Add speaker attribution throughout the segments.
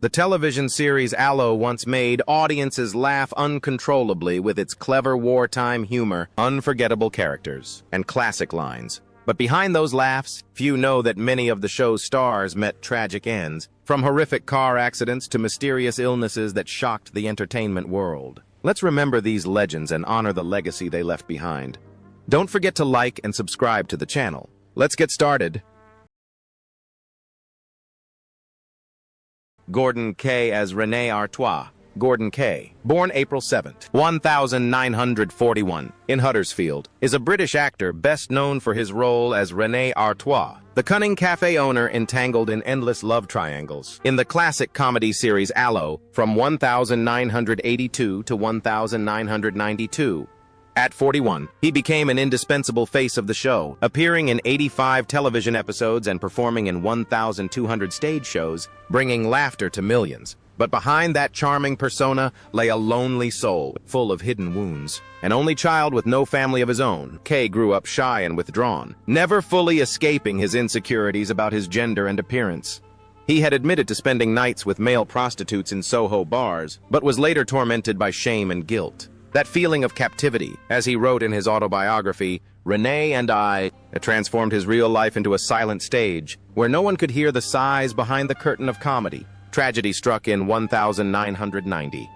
Speaker 1: The television series Allo once made audiences laugh uncontrollably with its clever wartime humor, unforgettable characters, and classic lines. But behind those laughs, few know that many of the show's stars met tragic ends, from horrific car accidents to mysterious illnesses that shocked the entertainment world. Let's remember these legends and honor the legacy they left behind. Don't forget to like and subscribe to the channel. Let's get started. Gordon Kaye as René Artois. Gordon Kaye, born April 7, 1941, in Huddersfield, is a British actor best known for his role as René Artois, the cunning cafe owner entangled in endless love triangles in the classic comedy series Allo from 1982 to 1992. At 41, he became an indispensable face of the show, appearing in 85 television episodes and performing in 1,200 stage shows, bringing laughter to millions. But behind that charming persona lay a lonely soul, full of hidden wounds. An only child with no family of his own, Kaye grew up shy and withdrawn, never fully escaping his insecurities about his gender and appearance. He had admitted to spending nights with male prostitutes in Soho bars, but was later tormented by shame and guilt. That feeling of captivity, as he wrote in his autobiography, René and I, transformed his real life into a silent stage, where no one could hear the sighs behind the curtain of comedy. Tragedy struck in 1990.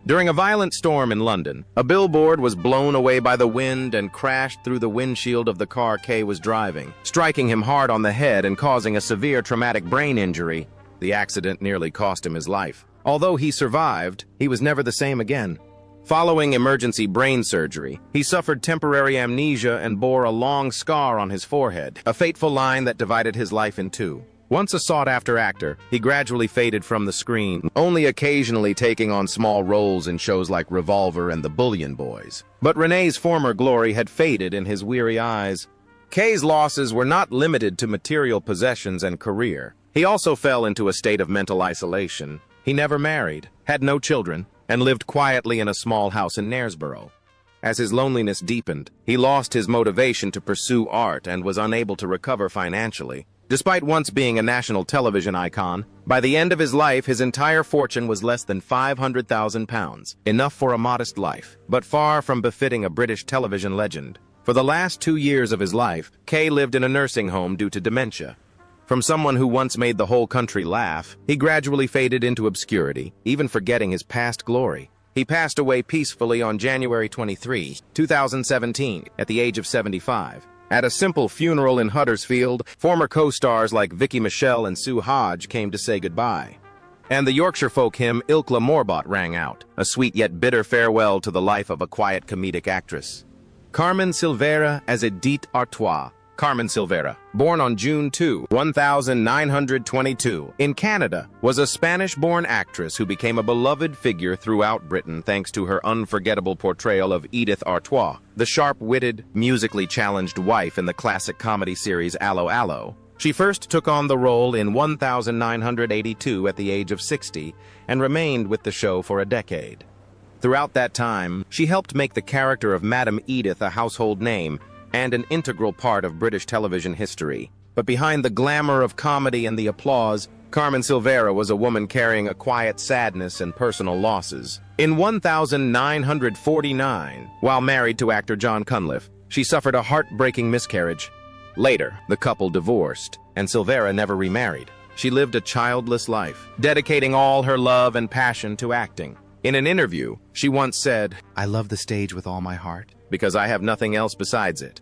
Speaker 1: During a violent storm in London, a billboard was blown away by the wind and crashed through the windshield of the car Kaye was driving, striking him hard on the head and causing a severe traumatic brain injury. The accident nearly cost him his life. Although he survived, he was never the same again. Following emergency brain surgery, he suffered temporary amnesia and bore a long scar on his forehead, a fateful line that divided his life in two. Once a sought-after actor, he gradually faded from the screen, only occasionally taking on small roles in shows like Revolver and The Bullion Boys. But René's former glory had faded in his weary eyes. Kaye's losses were not limited to material possessions and career. He also fell into a state of mental isolation. He never married, had no children, and lived quietly in a small house in Knaresborough. As his loneliness deepened, he lost his motivation to pursue art and was unable to recover financially. Despite once being a national television icon, by the end of his life his entire fortune was less than £500,000, enough for a modest life, but far from befitting a British television legend. For the last 2 years of his life, Kaye lived in a nursing home due to dementia. From someone who once made the whole country laugh, he gradually faded into obscurity, even forgetting his past glory. He passed away peacefully on January 23, 2017, at the age of 75. At a simple funeral in Huddersfield, former co-stars like Vicky Michelle and Sue Hodge came to say goodbye. And the Yorkshire folk hymn Ilkla Morbot rang out, a sweet yet bitter farewell to the life of a quiet comedic actress. Carmen Silvera as Edith Artois. Carmen Silvera, born on June 2, 1922, in Canada, was a Spanish-born actress who became a beloved figure throughout Britain thanks to her unforgettable portrayal of Edith Artois, the sharp-witted, musically challenged wife in the classic comedy series Allo Allo. She first took on the role in 1982 at the age of 60 and remained with the show for a decade. Throughout that time, she helped make the character of Madame Edith a household name and an integral part of British television history. But behind the glamour of comedy and the applause, Carmen Silvera was a woman carrying a quiet sadness and personal losses. In 1949, while married to actor John Cunliffe, she suffered a heartbreaking miscarriage. Later, the couple divorced, and Silvera never remarried. She lived a childless life, dedicating all her love and passion to acting. In an interview, she once said, "I love the stage with all my heart, because I have nothing else besides it."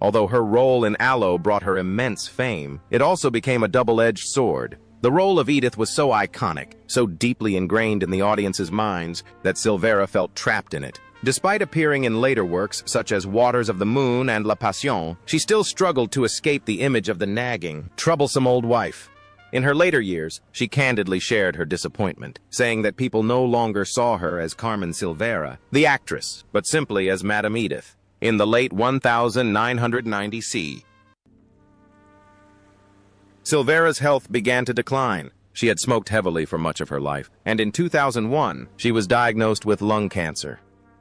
Speaker 1: Although her role in Allo brought her immense fame, it also became a double-edged sword. The role of Edith was so iconic, so deeply ingrained in the audience's minds, that Silvera felt trapped in it. Despite appearing in later works such as Waters of the Moon and La Passion, she still struggled to escape the image of the nagging, troublesome old wife. In her later years, she candidly shared her disappointment, saying that people no longer saw her as Carmen Silvera, the actress, but simply as Madame Edith. In the late 1990s, Silvera's health began to decline. She had smoked heavily for much of her life, and in 2001, she was diagnosed with lung cancer.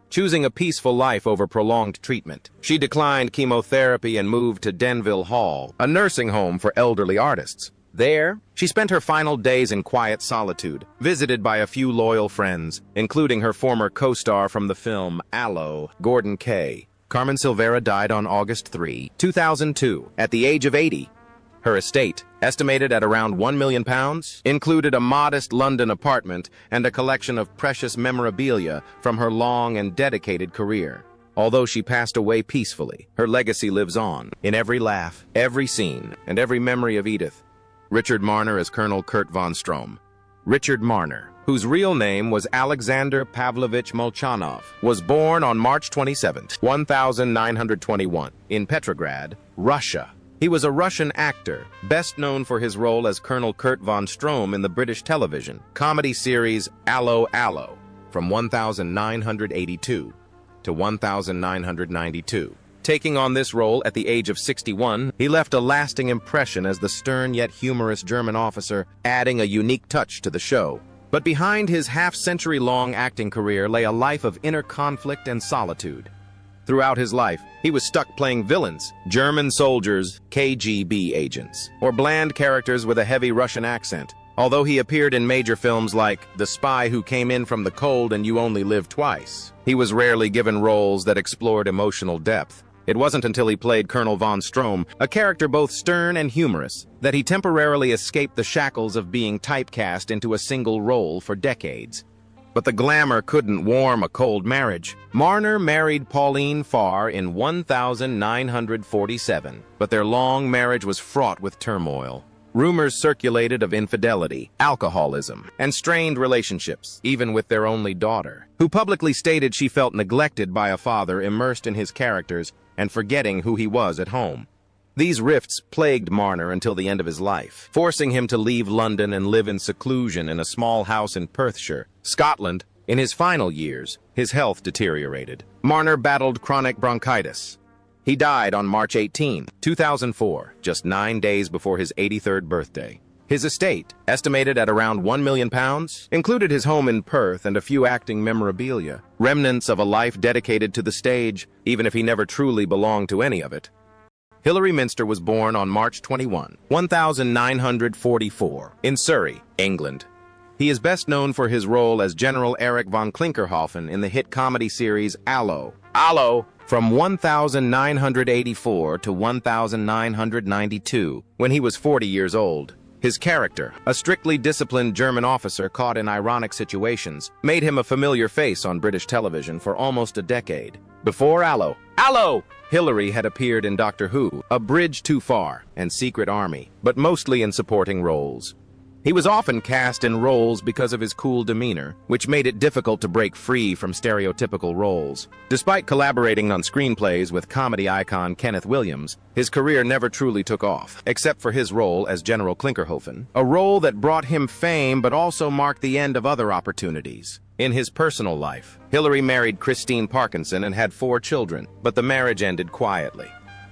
Speaker 1: Choosing a peaceful life over prolonged treatment, she declined chemotherapy and moved to Denville Hall, a nursing home for elderly artists. There, she spent her final days in quiet solitude, visited by a few loyal friends, including her former co-star from the film Allo, Gordon Kaye. Carmen Silvera died on August 3, 2002, at the age of 80. Her estate, estimated at around £1 million, included a modest London apartment and a collection of precious memorabilia from her long and dedicated career. Although she passed away peacefully, her legacy lives on, in every laugh, every scene, and every memory of Edith. Richard Marner as Colonel Kurt von Strohm. Richard Marner, whose real name was Alexander Pavlovich Molchanov, was born on March 27, 1921, in Petrograd, Russia. He was a Russian actor, best known for his role as Colonel Kurt von Strohm in the British television comedy series Allo Allo, from 1982 to 1992. Taking on this role at the age of 61, he left a lasting impression as the stern yet humorous German officer, adding a unique touch to the show. But behind his half-century-long acting career lay a life of inner conflict and solitude. Throughout his life, he was stuck playing villains, German soldiers, KGB agents, or bland characters with a heavy Russian accent. Although he appeared in major films like The Spy Who Came in from the Cold and You Only Live Twice, he was rarely given roles that explored emotional depth. It wasn't until he played Colonel von Strohm, a character both stern and humorous, that he temporarily escaped the shackles of being typecast into a single role for decades. But the glamour couldn't warm a cold marriage. Marner married Pauline Farr in 1947, but their long marriage was fraught with turmoil. Rumors circulated of infidelity, alcoholism, and strained relationships, even with their only daughter, who publicly stated she felt neglected by a father immersed in his characters and forgetting who he was at home. These rifts plagued Marner until the end of his life, forcing him to leave London and live in seclusion in a small house in Perthshire, Scotland. In his final years, his health deteriorated. Marner battled chronic bronchitis. He died on March 18, 2004, just 9 days before his 83rd birthday. His estate, estimated at around £1 million, included his home in Perth and a few acting memorabilia, remnants of a life dedicated to the stage, even if he never truly belonged to any of it. Hilary Minster was born on March 21, 1944, in Surrey, England. He is best known for his role as General Erich von Klinkerhoffen in the hit comedy series Allo Allo, from 1984 to 1992, when he was 40 years old. His character, a strictly disciplined German officer caught in ironic situations, made him a familiar face on British television for almost a decade. Before Allo, Hilary had appeared in Doctor Who, A Bridge Too Far, and Secret Army, but mostly in supporting roles. He was often cast in roles because of his cool demeanor, which made it difficult to break free from stereotypical roles. Despite collaborating on screenplays with comedy icon Kenneth Williams, his career never truly took off, except for his role as General Klinkerhoffen, a role that brought him fame but also marked the end of other opportunities. In his personal life, Hilary married Christine Parkinson and had 4 children, but the marriage ended quietly.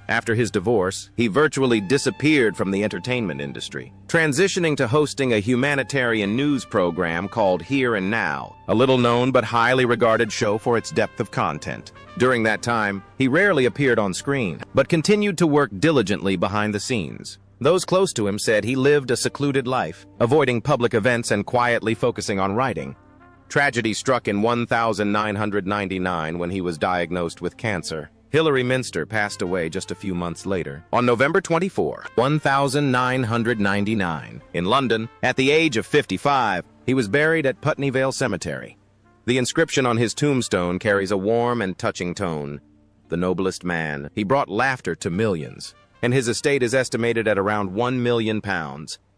Speaker 1: After his divorce, he virtually disappeared from the entertainment industry, transitioning to hosting a humanitarian news program called Here and Now, a little-known but highly regarded show for its depth of content. During that time, he rarely appeared on screen, but continued to work diligently behind the scenes. Those close to him said he lived a secluded life, avoiding public events and quietly focusing on writing. Tragedy struck in 1999 when he was diagnosed with cancer. Hilary Minster passed away just a few months later, on November 24, 1999, in London. At the age of 55, he was buried at Putney Vale Cemetery. The inscription on his tombstone carries a warm and touching tone. The noblest man, he brought laughter to millions, and his estate is estimated at around £1 million,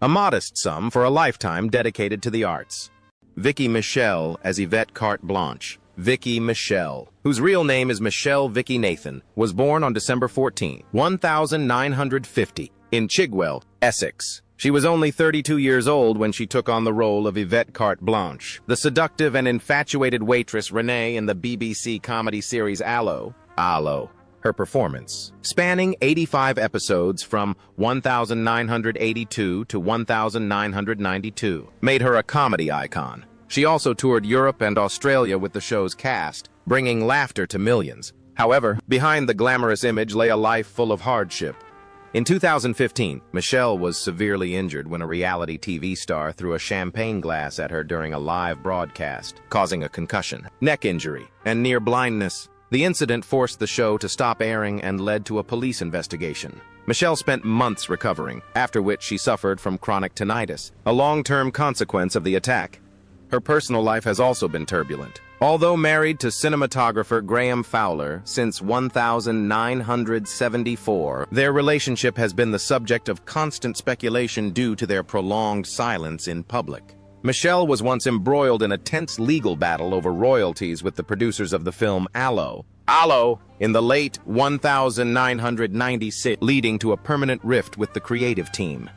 Speaker 1: a modest sum for a lifetime dedicated to the arts. Vicky Michelle as Yvette Carte Blanche. Vicky Michelle, whose real name is Michelle Vicky Nathan, was born on December 14, 1950, in Chigwell, Essex. She was only 32 years old when she took on the role of Yvette Carte Blanche, the seductive and infatuated waitress Renee in the BBC comedy series Allo Allo. Her performance, spanning 85 episodes from 1982 to 1992, made her a comedy icon. She also toured Europe and Australia with the show's cast, bringing laughter to millions. However, behind the glamorous image lay a life full of hardship. In 2015, Michelle was severely injured when a reality TV star threw a champagne glass at her during a live broadcast, causing a concussion, neck injury, and near blindness. The incident forced the show to stop airing and led to a police investigation. Michelle spent months recovering, after which she suffered from chronic tinnitus, a long-term consequence of the attack. Her personal life has also been turbulent. Although married to cinematographer Graham Fowler since 1974, their relationship has been the subject of constant speculation due to their prolonged silence in public. Michelle was once embroiled in a tense legal battle over royalties with the producers of the film Allo Allo in the late 1996, leading to a permanent rift with the creative team.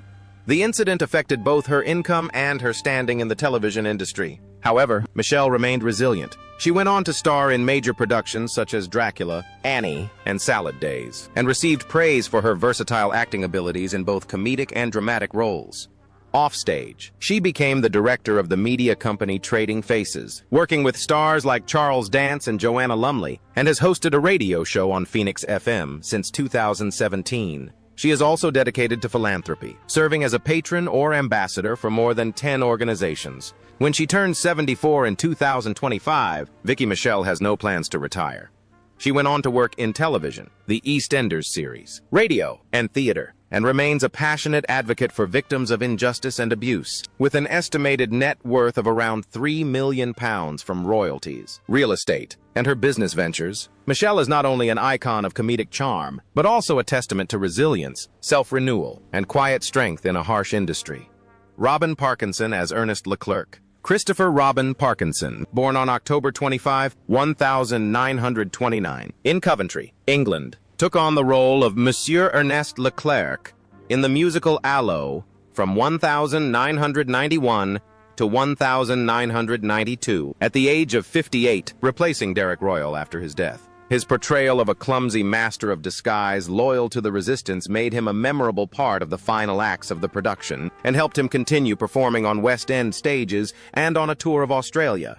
Speaker 1: The incident affected both her income and her standing in the television industry. However, Michelle remained resilient. She went on to star in major productions such as Dracula, Annie, and Salad Days, and received praise for her versatile acting abilities in both comedic and dramatic roles. Offstage, she became the director of the media company Trading Faces, working with stars like Charles Dance and Joanna Lumley, and has hosted a radio show on Phoenix FM since 2017. She is also dedicated to philanthropy, serving as a patron or ambassador for more than 10 organizations. When she turns 74 in 2025, Vicky Michelle has no plans to retire. She went on to work in television, the EastEnders series, radio, and theater, and remains a passionate advocate for victims of injustice and abuse, with an estimated net worth of around £3 million from royalties, real estate, and her business ventures. Michelle is not only an icon of comedic charm, but also a testament to resilience, self-renewal, and quiet strength in a harsh industry. Robin Parkinson as Ernest Leclerc. Christopher Robin Parkinson, born on October 25, 1929, in Coventry, England, took on the role of Monsieur Ernest Leclerc in the musical Allo from 1991 to 1992, at the age of 58, replacing Derek Royal after his death. His portrayal of a clumsy master of disguise loyal to the resistance made him a memorable part of the final acts of the production and helped him continue performing on West End stages and on a tour of Australia.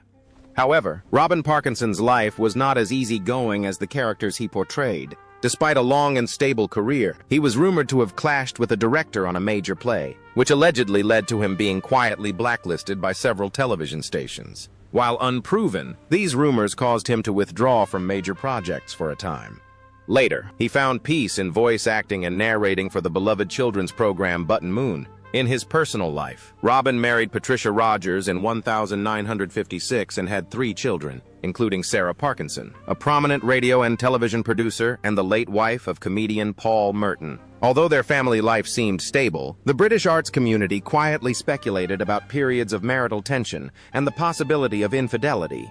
Speaker 1: However, Robin Parkinson's life was not as easygoing as the characters he portrayed. Despite a long and stable career, he was rumored to have clashed with a director on a major play, which allegedly led to him being quietly blacklisted by several television stations. While unproven, these rumors caused him to withdraw from major projects for a time. Later, he found peace in voice acting and narrating for the beloved children's program Button Moon. In his personal life, Robin married Patricia Rogers in 1956 and had 3 children, including Sarah Parkinson, a prominent radio and television producer and the late wife of comedian Paul Merton. Although their family life seemed stable, the British arts community quietly speculated about periods of marital tension and the possibility of infidelity.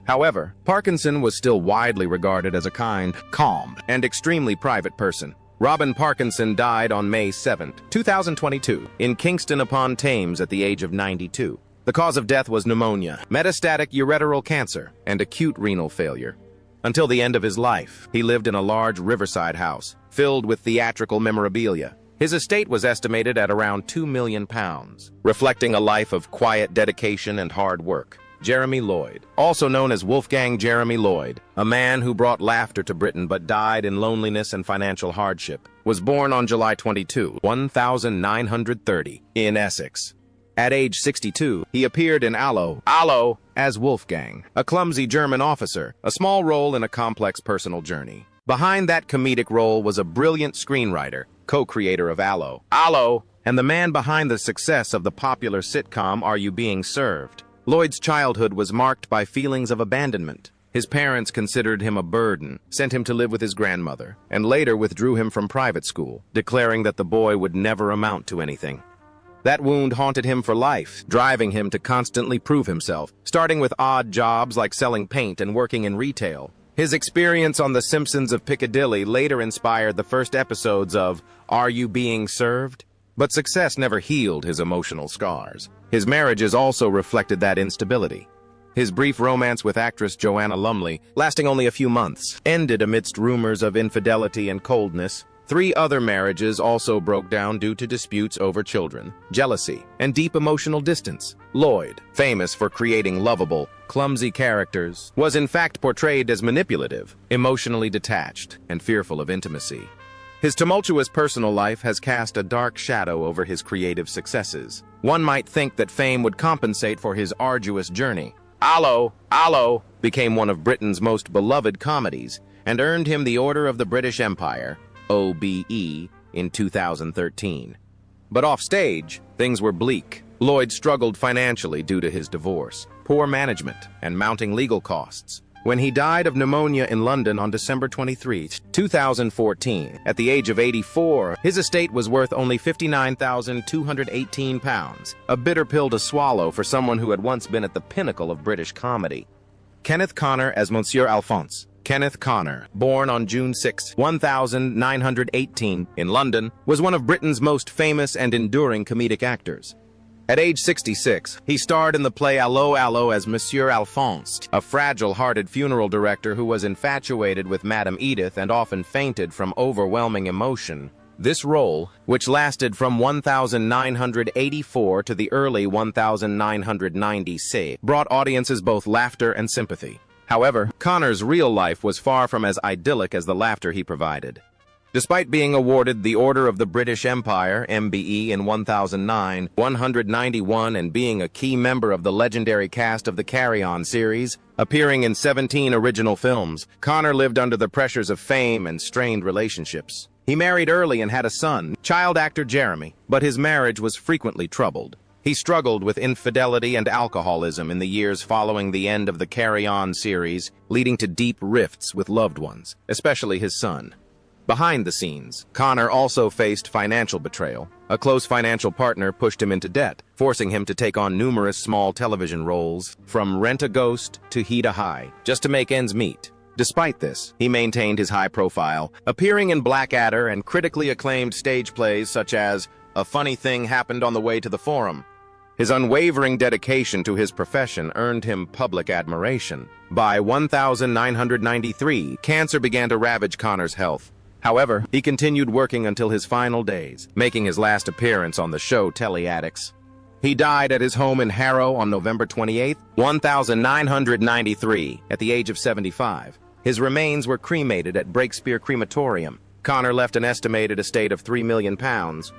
Speaker 1: However, Parkinson was still widely regarded as a kind, calm, and extremely private person. Robin Parkinson died on May 7, 2022, in Kingston upon Thames at the age of 92. The cause of death was pneumonia, metastatic ureteral cancer, and acute renal failure. Until the end of his life, he lived in a large riverside house, filled with theatrical memorabilia. His estate was estimated at around £2 million, reflecting a life of quiet dedication and hard work. Jeremy Lloyd, also known as Wolfgang Jeremy Lloyd, a man who brought laughter to Britain but died in loneliness and financial hardship, was born on July 22, 1930, in Essex. At age 62, he appeared in Allo Allo as Wolfgang, a clumsy German officer, a small role in a complex personal journey. Behind that comedic role was a brilliant screenwriter, co-creator of Allo Allo, and the man behind the success of the popular sitcom Are You Being Served? Lloyd's childhood was marked by feelings of abandonment. His parents considered him a burden, sent him to live with his grandmother, and later withdrew him from private school, declaring that the boy would never amount to anything. That wound haunted him for life, driving him to constantly prove himself, starting with odd jobs like selling paint and working in retail. His experience on The Simpsons of Piccadilly later inspired the first episodes of Are You Being Served? But success never healed his emotional scars. His marriages also reflected that instability. His brief romance with actress Joanna Lumley, lasting only a few months, ended amidst rumors of infidelity and coldness. 3 other marriages also broke down due to disputes over children, jealousy, and deep emotional distance. Lloyd, famous for creating lovable, clumsy characters, was in fact portrayed as manipulative, emotionally detached, and fearful of intimacy. His tumultuous personal life has cast a dark shadow over his creative successes. One might think that fame would compensate for his arduous journey. Allo Allo became one of Britain's most beloved comedies and earned him the Order of the British Empire, OBE, in 2013. But offstage, things were bleak. Lloyd struggled financially due to his divorce, poor management, and mounting legal costs. When he died of pneumonia in London on December 23, 2014, at the age of 84, his estate was worth only £59,218, a bitter pill to swallow for someone who had once been at the pinnacle of British comedy. Kenneth Connor as Monsieur Alphonse. Kenneth Connor, born on June 6, 1918, in London, was one of Britain's most famous and enduring comedic actors. At age 66, he starred in the play Allo Allo as Monsieur Alphonse, a fragile-hearted funeral director who was infatuated with Madame Edith and often fainted from overwhelming emotion. This role, which lasted from 1984 to the early 1990s, brought audiences both laughter and sympathy. However, Connor's real life was far from as idyllic as the laughter he provided. Despite being awarded the Order of the British Empire, MBE, in 191, and being a key member of the legendary cast of the Carry On series, appearing in 17 original films, Connor lived under the pressures of fame and strained relationships. He married early and had a son, child actor Jeremy, but his marriage was frequently troubled. He struggled with infidelity and alcoholism in the years following the end of the Carry On series, leading to deep rifts with loved ones, especially his son. Behind the scenes, Connor also faced financial betrayal. A close financial partner pushed him into debt, forcing him to take on numerous small television roles, from Rent a Ghost to Heat a High, just to make ends meet. Despite this, he maintained his high profile, appearing in Blackadder and critically acclaimed stage plays such as A Funny Thing Happened on the Way to the Forum. His unwavering dedication to his profession earned him public admiration. By 1993, cancer began to ravage Connor's health. However, he continued working until his final days, making his last appearance on the show Telly Addicts. He died at his home in Harrow on November 28, 1993, at the age of 75. His remains were cremated at Breakspear Crematorium. Connor left an estimated estate of £3 million,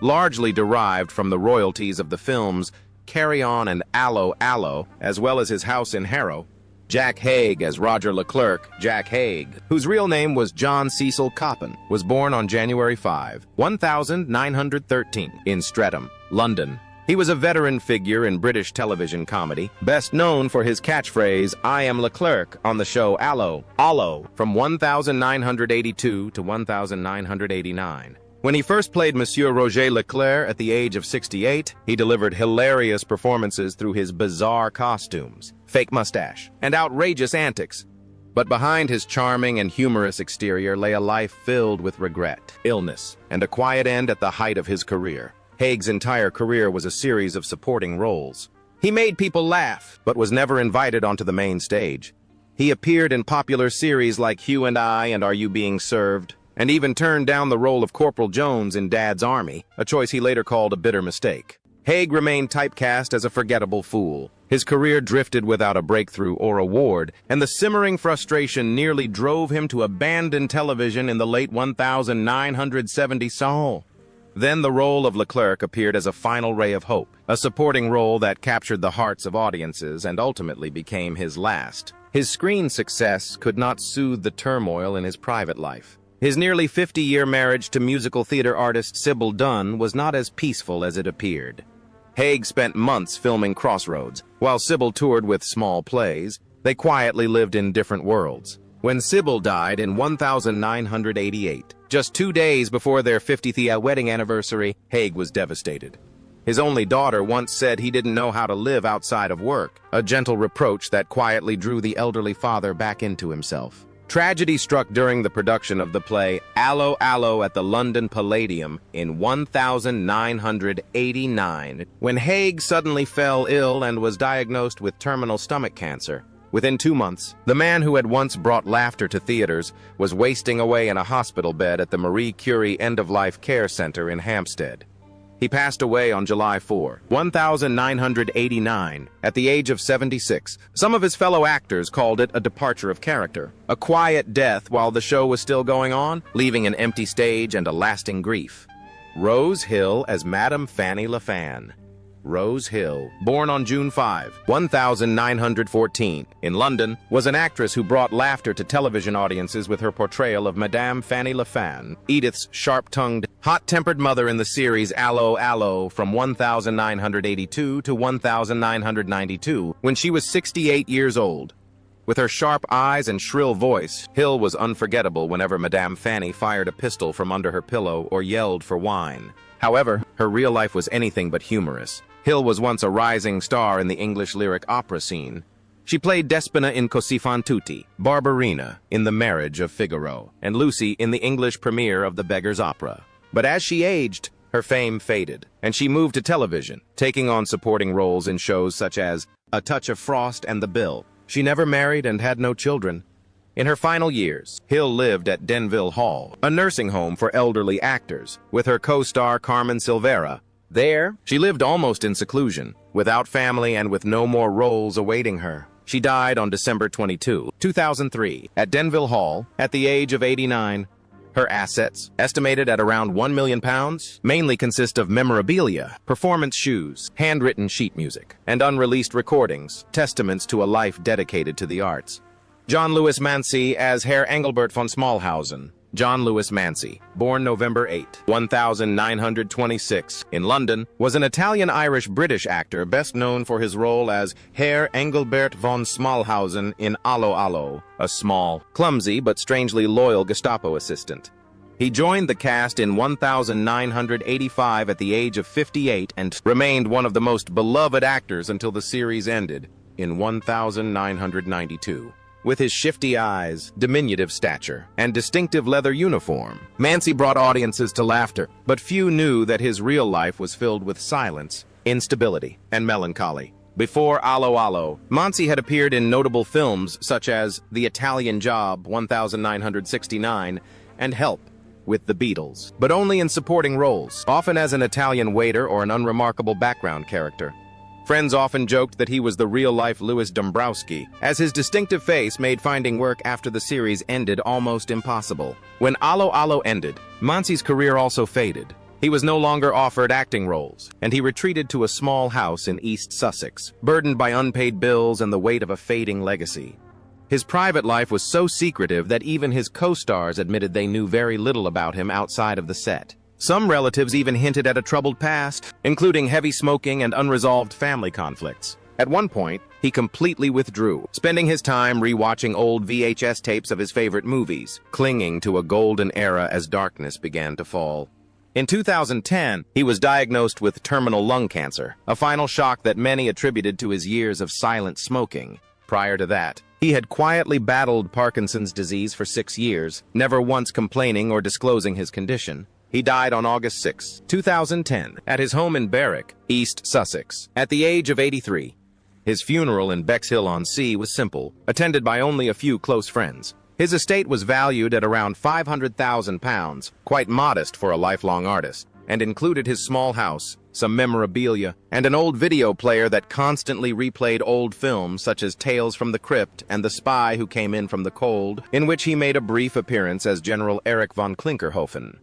Speaker 1: largely derived from the royalties of the films Carry On and Allo Allo, as well as his house in Harrow. Jack Haig as Roger Leclerc. Jack Haig, whose real name was John Cecil Coppin, was born on January 5, 1913, in Streatham, London. He was a veteran figure in British television comedy, best known for his catchphrase, "I am Leclerc," on the show Allo Allo from 1982 to 1989. When he first played Monsieur Roger Leclerc at the age of 68, he delivered hilarious performances through his bizarre costumes, fake mustache, and outrageous antics. But behind his charming and humorous exterior lay a life filled with regret, illness, and a quiet end at the height of his career. Haig's entire career was a series of supporting roles. He made people laugh, but was never invited onto the main stage. He appeared in popular series like Hugh and I and Are You Being Served? And even turned down the role of Corporal Jones in Dad's Army, a choice he later called a bitter mistake. Haig remained typecast as a forgettable fool. His career drifted without a breakthrough or award, and the simmering frustration nearly drove him to abandon television in the late 1970s. Then the role of Leclerc appeared as a final ray of hope, a supporting role that captured the hearts of audiences and ultimately became his last. His screen success could not soothe the turmoil in his private life. His nearly 50-year marriage to musical theater artist Sybil Dunn was not as peaceful as it appeared. Haig spent months filming Crossroads. While Sybil toured with small plays, they quietly lived in different worlds. When Sybil died in 1988, just 2 days before their 50th wedding anniversary, Haig was devastated. His only daughter once said he didn't know how to live outside of work, a gentle reproach that quietly drew the elderly father back into himself. Tragedy struck during the production of the play Allo Allo at the London Palladium in 1989, when Haig suddenly fell ill and was diagnosed with terminal stomach cancer. Within 2 months, the man who had once brought laughter to theaters was wasting away in a hospital bed at the Marie Curie End-of-Life Care Center in Hampstead. He passed away on July 4, 1989, at the age of 76. Some of his fellow actors called it a departure of character, a quiet death while the show was still going on, leaving an empty stage and a lasting grief. Rose Hill as Madame Fanny LaFan. Rose Hill, born on June 5, 1914, in London, was an actress who brought laughter to television audiences with her portrayal of Madame Fanny LaFan, Edith's sharp-tongued, hot-tempered mother in the series Allo Allo from 1982 to 1992, when she was 68 years old. With her sharp eyes and shrill voice, Hill was unforgettable whenever Madame Fanny fired a pistol from under her pillow or yelled for wine. However, her real life was anything but humorous. Hill was once a rising star in the English lyric opera scene. She played Despina in Così fan tutti, Barbarina in The Marriage of Figaro, and Lucy in the English premiere of The Beggar's Opera. But as she aged, her fame faded, and she moved to television, taking on supporting roles in shows such as A Touch of Frost and The Bill. She never married and had no children. In her final years, Hill lived at Denville Hall, a nursing home for elderly actors, with her co-star Carmen Silvera. There, she lived almost in seclusion, without family and with no more roles awaiting her. She died on December 22, 2003, at Denville Hall, at the age of 89. Her assets, estimated at around £1 million, mainly consist of memorabilia, performance shoes, handwritten sheet music, and unreleased recordings, testaments to a life dedicated to the arts. John Louis Manci as Herr Engelbert von Smallhausen. John Louis Manci, born November 8, 1926, in London, was an Italian-Irish-British actor best known for his role as Herr Engelbert von Smallhausen in Allo Allo, a small, clumsy but strangely loyal Gestapo assistant. He joined the cast in 1985 at the age of 58 and remained one of the most beloved actors until the series ended in 1992. With his shifty eyes, diminutive stature, and distinctive leather uniform, Manci brought audiences to laughter, but few knew that his real life was filled with silence, instability, and melancholy. Before Allo Allo, Manci had appeared in notable films such as The Italian Job, 1969, and Help, with the Beatles, but only in supporting roles, often as an Italian waiter or an unremarkable background character. Friends often joked that he was the real-life Louis Dombrowski, as his distinctive face made finding work after the series ended almost impossible. When Allo Allo ended, Manci's career also faded. He was no longer offered acting roles, and he retreated to a small house in East Sussex, burdened by unpaid bills and the weight of a fading legacy. His private life was so secretive that even his co-stars admitted they knew very little about him outside of the set. Some relatives even hinted at a troubled past, including heavy smoking and unresolved family conflicts. At one point, he completely withdrew, spending his time rewatching old VHS tapes of his favorite movies, clinging to a golden era as darkness began to fall. In 2010, he was diagnosed with terminal lung cancer, a final shock that many attributed to his years of silent smoking. Prior to that, he had quietly battled Parkinson's disease for 6 years, never once complaining or disclosing his condition. He died on August 6, 2010, at his home in Berwick, East Sussex, at the age of 83. His funeral in Bexhill-on-Sea was simple, attended by only a few close friends. His estate was valued at around £500,000, quite modest for a lifelong artist, and included his small house, some memorabilia, and an old video player that constantly replayed old films such as Tales from the Crypt and The Spy Who Came In From the Cold, in which he made a brief appearance as General Erich von Klinkerhofen.